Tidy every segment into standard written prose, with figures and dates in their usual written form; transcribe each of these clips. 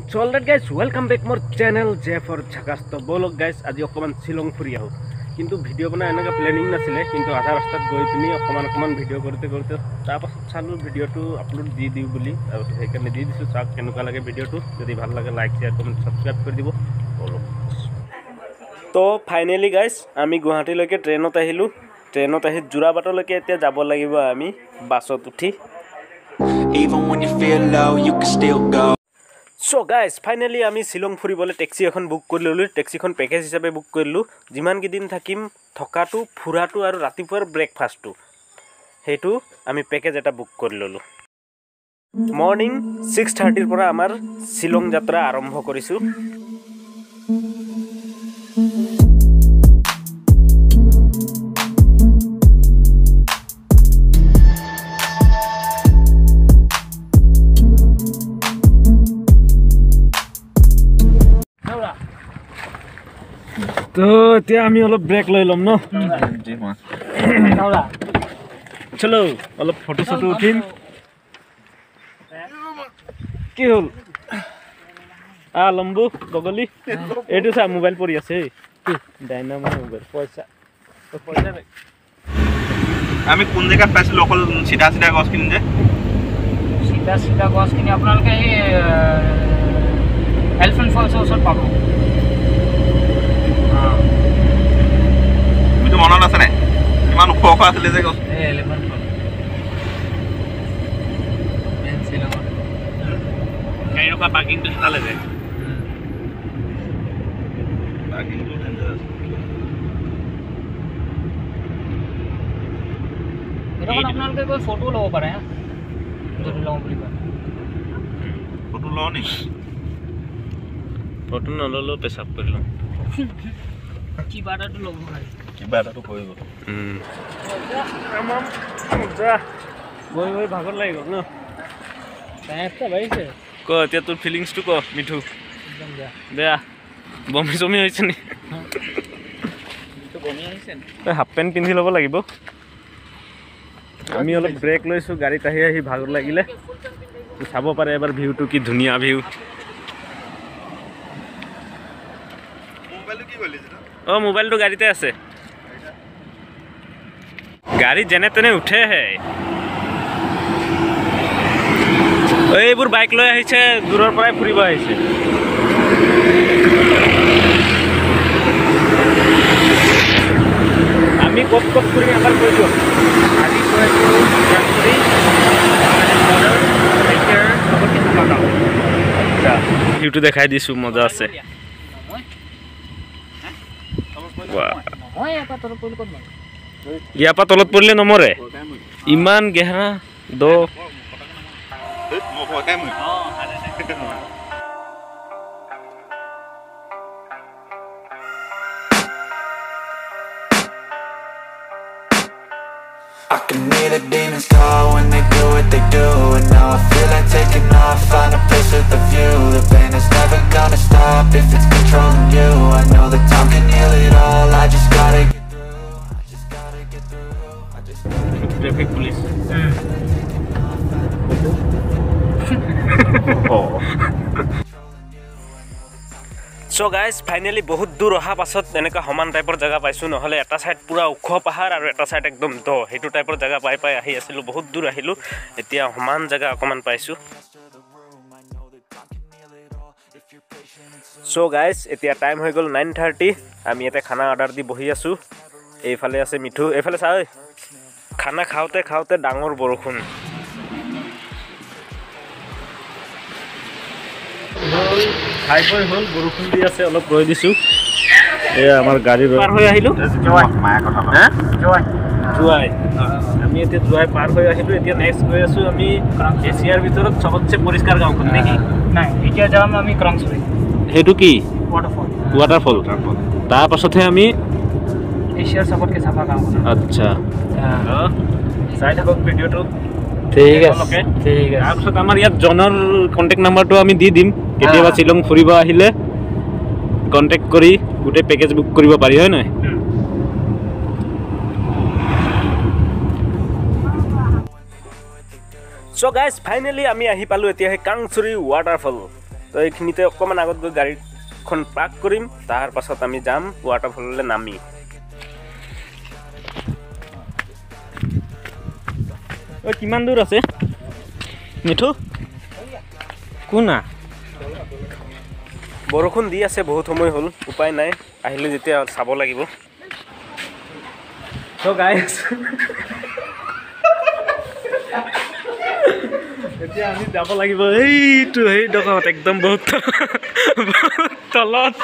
So alright guys, welcome back more channel J for jakash. तो बोलो guys आज অকমান shillong ফুৰি আহো কিন্তু ভিডিও বনা এনেকা প্ল্যানিং নাছিলে কিন্তু আধা ৰাস্তাত গৈ পিনি অকমান ভিডিও কৰতে তাৰ পাছত চালু ভিডিওটো আপলোড দি দিও বুলি আৰু সেইকাৰণে দি দিছো চাওক কেনেকুৱা লাগে ভিডিওটো যদি ভাল লাগে লাইক শেয়াৰ কমেন্ট সাবস্ক্ৰাইব কৰি দিব বলো তো ফাইনালি গাইস আমি গুৱাহাটীলৈকে ট্ৰেইনত আহিলো ট্ৰেইনত আহি জোৰাবাটলৈকে এতিয়া যাব লাগিব আমি বাছত উঠি Even when you feel low you can still go So guys, finally আমি শিলং ফুৰিবলৈ ট্যাক্সি এখন বুক কৰি ললো ট্যাক্সিখন প্যাকেজ হিচাপে বুক কৰিলো যিমান কি দিন থাকিম থকাটো ফুৰাটো আৰু ৰাতিপুৱাৰ ব্ৰেকফাষ্টটো হেতু আমি প্যাকেজ এটা বুক কৰি ললো মৰ্নিং 6:30 ৰ পৰা আমাৰ শিলং যাত্ৰা আৰম্ভ কৰিছো तो त्या आमी অলপ ব্রেক লৈ লম ন জি মা নাওলা চলো অলপ ফটো ফটো উঠিম কি হল লম্বু গগলি এটো সা মোবাইল পৰি আছে কি ডাইনামো মোবাইল পয়সা নাই আমি কোন জায়গা পাইছিল অকল সিধা সিধা গছ কিন যে সিধা গছ কিনি আপোনালোকে এই এলিফেন্ট ফলস ওচৰত পাব মনত আছে নাই ইমান ওখ আছিল যে গছ এই এলিফেন্ট ফল মেন শিলং কাইৰকা পাৰ্কিংটো চালে যে পাৰ্কিংটো ডেঞ্জাৰাছ এটা আপোনালোকে કોઈ ফটো লব পাৰে হা যদি লওঁ বুলি কয় ফটো লওঁ নি ফটো নললো পেছাব কৰি লওঁ কি বাটাটো লব পাৰে কি বাটাটো কৰিব যা গৈ ভাগৰ লাগিব ন টাইপটা ভাইছে ক এতিয়া তোৰ ফিলিংছটো ক মিঠু একদম বেয়া বমি জমি হৈছে নি তো বমি হৈছে নি হাফ পেন্ট পিন্ধি ল'ব লাগিব আমি অলপ ব্ৰেক লৈছো গাড়ীত আহি ভাগৰ লাগিলে চাব পাৰে এবাৰ ভিউটো কি ধুনীয়া ভিউ মোবাইলটো কি কৰিছে মোবাইলটো গাড়ীতে আছে গাড়ী যেনে তেনে উঠে হে এইবোৰ বাইক লৈ আহিছে দূৰৰ পৰাই ফুৰিব আহিছে আমি কত ফুৰি এবাৰ কৈ দিওঁ আজি ভিউটো দেখাই দিছো মজা আছে ইয়াৰ পৰা তলত পৰিলে নমৰে ইমান গেহৰা দ I can hear the demons call when they do what they do and now I feel like taking off find a place with a view the pain is never gonna stop if it's controlling you I know that time can heal it all I just gotta get through traffic police So guys, finally বহুত দূৰ অহা পাছত এনেকা সমান টাইপৰ জায়গা পাইছো নহলে এটা সাইড পুৰা ওখ পাহাৰ আৰু এটা সাইড একদম দ হেতু টাইপৰ জায়গা পাই আহি আছিল বহুত দূৰ আহিলো এতিয়া সমান জায়গা অকমান পাইছো So guys, এতিয়া টাইম হৈ গল 9:30 আমি এটা খানা অৰ্ডাৰ দি বহি আছো এইফালে আছে মিঠু এইফালে চাই খানা খাওতে ডাঙৰ বৰষুণ খাইকৈ হল বৰষুণ দি আছে অলপ ৰৈ দিছো এ আমাৰ গাড়ী পাৰ হৈ আহিলো মায়া কথা হ্যাঁ জুৱাই আমি এতিয়া জুৱাই পাৰ হৈ আহিলো এতিয়া নেক্সট গৈ আছো আমি এছিয়াৰ ভিতৰত সবতছে পৰিষ্কাৰ গাঁওখন নেকি নাই এতিয়া যাম আমি ক্ৰাংছুৰি হেতু কি ওয়াটাৰফল তাৰ পাছতহে আমি এছিয়াৰ সবতকে সাফা গাঁওখন আচ্ছা চাই থাকক ভিডিওটো ঠিক আছে ঠিক আছে তাৰপিছত আমাৰ ইয়াত জনৰ কন্টাক্ট নাম্বাৰটো আমি দি দিম কেতিয়াবা শিলং ফুৰিব আহিলে কন্টাক্ট কৰি গোটে প্যাকেজ বুক কৰিব পাৰি হয় নাই So guys, finally আমি আহি পালো এতিয়া হে কাংচুৰি ওয়াটাৰফল তো এইখিনিতে অকণমান আগত গৈ গাড়ীখন পাৰ্ক কৰিম তাৰ পাছত আমি যাম ৱাটাৰফললৈ নামি ঐ কিমান দূৰ আছে মিঠু কোনা বৰষুণ দি আছে বহুত সময় হ'ল উপায় নাই আহিলে যেতিয়া চাব লাগিব তো গাইস এতিয়া আমি যাব লাগিব এইটো এই ডকাত একদম বহুত তলত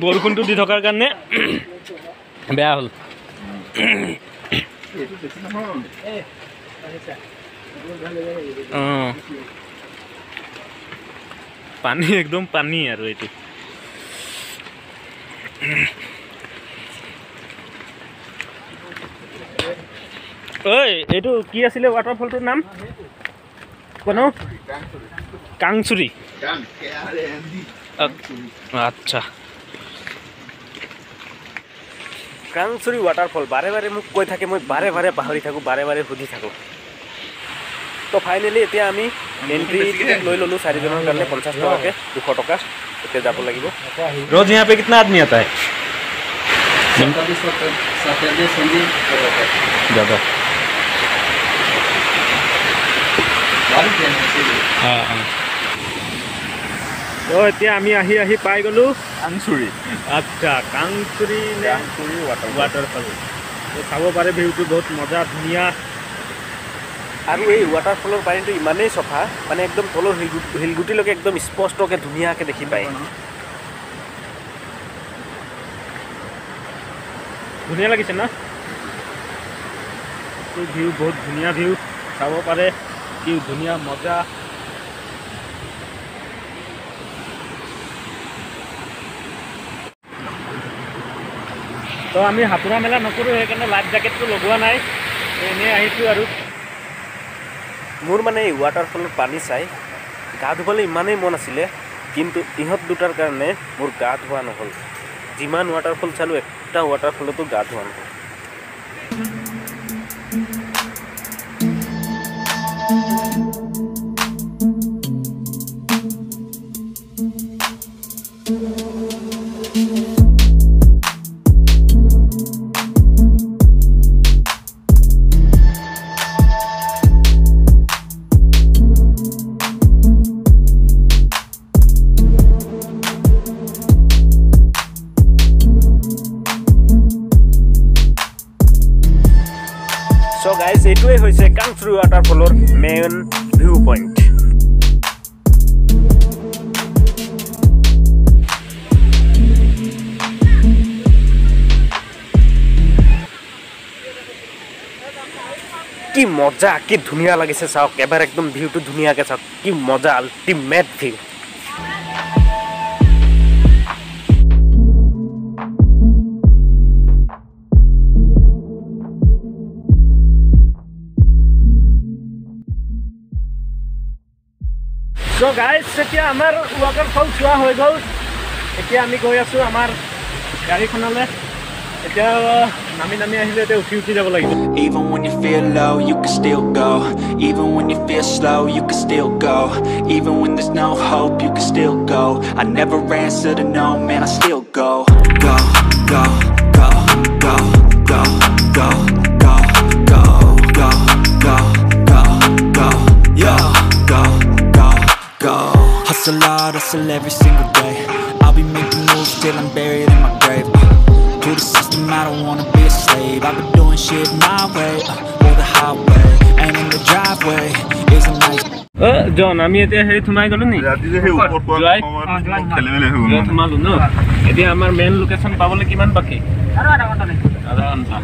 বৰষুণটো দি থকাৰ কাৰণে বেয়া হ'ল পানী একদম পানী আৰু এইটো ঐ এইটো কি আছিলে ৱাটাৰফলটোৰ নাম কোনো কাংচুৰি আচ্ছা কাংচুৰি ৱাটাৰফল বাৰে বাৰে মোক কৈ থাকে মই বাৰে বাৰে পাহৰি থাকোঁ বাৰে বাৰে সুধি থাকোঁ তো ফাইনেলি এতিয়া আমি এন্ট্ৰি লৈ ল'লোঁ 4 জনৰ কাৰণে 50 টকাকৈ 200 টকা এতিয়া যাব লাগিব रोज यहाँ पे कितना आदमी आता है ज़्यादा তো এতিয়া আমি আহি আহি পাই গ'লোঁ কাংচুৰি আচ্ছা কাংচুৰি ৱাটাৰফল তো চাব পাৰে ভিউটো বহুত মজা ধুনীয়া আৰু এই ৱাটাৰফলৰ পানীটো ইমানেই চফা মানে একদম তলৰ শিলগুটিলৈকে একদম স্পষ্টকৈ ধুনীয়াকৈ দেখি পায় ধুনীয়া লাগিছে না ভিউ বহুত ধুনীয়া ভিউ চাব পাৰে কি ধুনীয়া মজা তো আমি সাঁতোৰা মেলা নকৰোঁ সেইকাৰণে লাইফ জেকেটটো লগোৱা নাই এনেই আহিছোঁ আৰু মোৰ মানে এই ৱাটাৰফলৰ পানী চাই গা ধুবলৈ ইমানেই মন আছিলে কিন্তু ইহঁত দুটাৰ কাৰণে মোৰ গা ধোৱা নহ'ল যিমান ৱাটাৰফল চালোঁ একটা ৱাটাৰফলতো গা ধোৱা নহ'ল So guys, এইটোৱে হৈছে কাংচুৰি ৱাটাৰফলৰ মেইন ভিউ পইণ্ট কি মজা কি ধুনীয়া লাগিছে চাওক এবাৰ একদম ভিউটো ধুনীয়াকৈ চাওক কি মজা আল্টিমেট ভিউ So guys, এতিয়া আমাৰ ৱাটাৰফল চোৱা হৈ গ'ল এতিয়া আমি গৈ আছোঁ আমাৰ গাড়ীখনলৈ এতিয়া নামি নামি আহিলে এতিয়া উঠি উঠি যাব লাগিব Even when you feel low, you can still go. Even when you feel slow, you can still go. Even when there's no hope, you can still go. I never answer to no, man, I still go. Go, go, go, go, go, go, go, go, go, go, go, go, yo, go, go, go. Hustle hard, hustle every single day. I'll be making moves till I'm buried in my grave. To the system, I don't wanna be a slave. I've been doing shit my way, or the highway. And in the driveway is a nice. John, আমি এতিয়া হেৰি থমাই গলো নি থমালো ন এতিয়া আমাৰ main location পাবলৈ কিমান বাকী আৰু আধা ঘণ্টা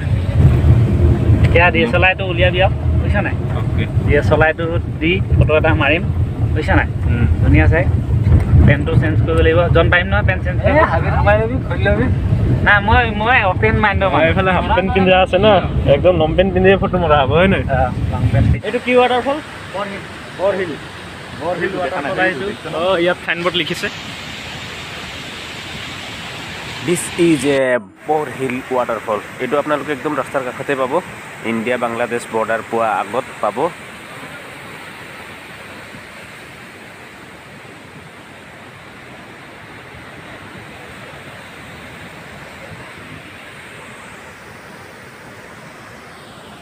এতিয়া DSLR-টো উলিয়াই দিয়া বুজিছা নাই DSLR-টো দি ফটো এটা মাৰিম বুজিছা নাই ধুনীয়া চাই পেনটো চেঞ্জ কৰিব লাগিব জন পাৰিম নহয় পেন চেঞ্জ কৰিব হাবি সোমাই লবি খুলি লবি না মই অপেন মাইণ্ড এইফালে হাফ পেণ্ট পিন্ধি আছে ন একদম লং পেণ্ট পিন্ধি ফটো মৰা হ'ব হয় নাই লং পেণ্ট এইটো কি ৱাটাৰফল বৰহিল ৱাটাৰফল আহিছোঁ ইয়াত সাইনবোৰ্ড লিখিছে দিছ ইজ এ বৰ হিল ৱাটাৰফল এইটো আপোনালোকে একদম ৰাস্তাৰ কাষতে পাব ইণ্ডিয়া বাংলাদেশ বৰ্ডাৰ পোৱা আগত পাব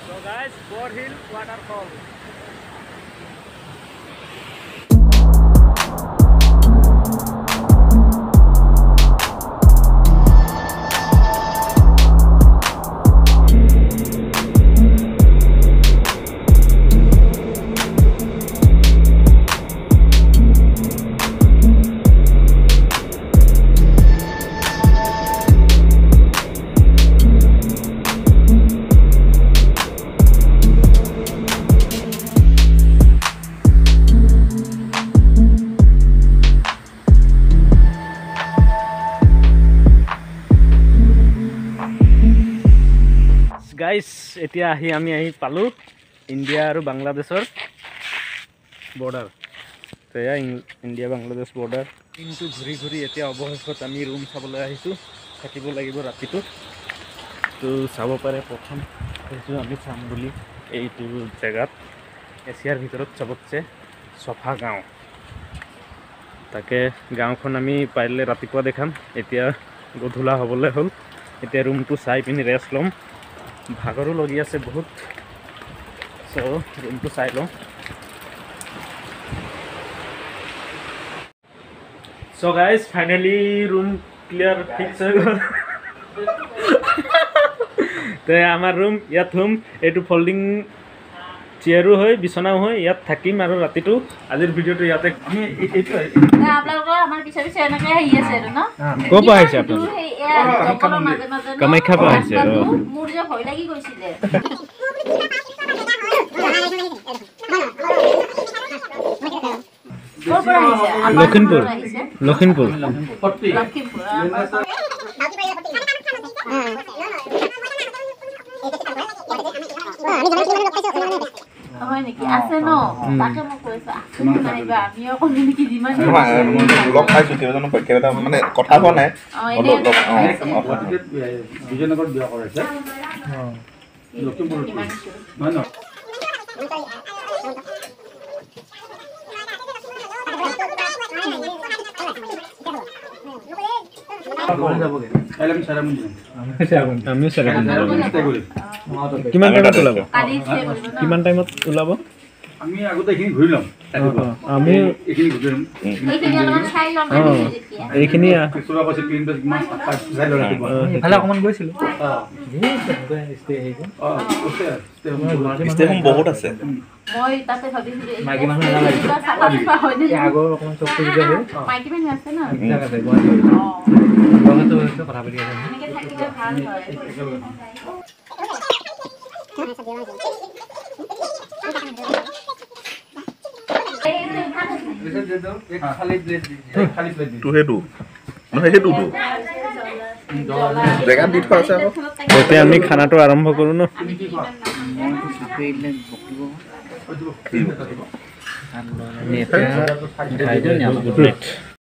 So guys, Bor Hill waterfall. Guys এতিয়া আমি পালো ইন্ডিয়া আৰু বাংলাদেশৰ বৰ্ডাৰ তো এয়া ইন্ডিয়া বাংলাদেশ বৰ্ডাৰ কিন্তু ঘূৰি ঘূৰি এতিয়া অৱশেষত আমি ৰুম চাবলৈ আহিছো থাকিব লাগিব ৰাতিটো তো চাব পাৰে প্ৰথম সেইটো আমি চাম বুলি এইটো জেগাত এছিয়াৰ ভিতৰত চবতছে চফা গাঁও তাকে গাঁওখন আমি পাৰিলে ৰাতিপুৱা দেখাম এতিয়া গধূলা হ'বলৈ হ'ল এতিয়া ৰুমটো চাই পিনি ৰেষ্ট ল'ম ভাগৰো লাগি আছে বহুত সো ৰুমটো চাই লওঁ so guys finally room clear fix হৈ গ'ল তো আমাৰ ৰুম ইয়াত হুম এইটো ফল্ডিং চেয়াৰো হয় বিছনাও হয় ইয়াত থাকিম আৰু ৰাতিটো আজিৰ ভিডিঅ'টো ইয়াতে আমি এইটো আপোনালোকৰ আমাৰ পিছে পিছে এনেকৈ আহি আছে আৰু ন ক'ৰ পৰা আহিছে আপোনালোক কামাখ্যাৰ পৰা আহিছে মোৰ যে ভয় লাগি গৈছিলে লখিমপুৰ হয় নেকি আছে ন তাকে মই কৈছো নাইবা আমিও কম নেকি যিমান লগ পাইছো কেইবাজনো কেইবাটা মানে কথা কোৱা নাই বিজয়নগৰত বিয়া কৰাইছে লখিমপুৰ নহয় ন কিমান টাইমত ওলাব আমি আগতে এইখিনি ঘূৰি ল'ম আমি এইখিনি ঘূৰি ল'ম এইখিনি অকণমান গৈছিলোঁ বহুত আছে মই তাতে ভাবিছিলো মাইকী মানুহ নালাগে আগৰ অকণমান চকু মাইকী মানুহ আছে ন কথা পাতি আছে এনেকৈ থাকিলে ভাল হয় জেগাত দি থোৱা আছে এতিয়া আমি খানাটো আৰম্ভ কৰোঁ ন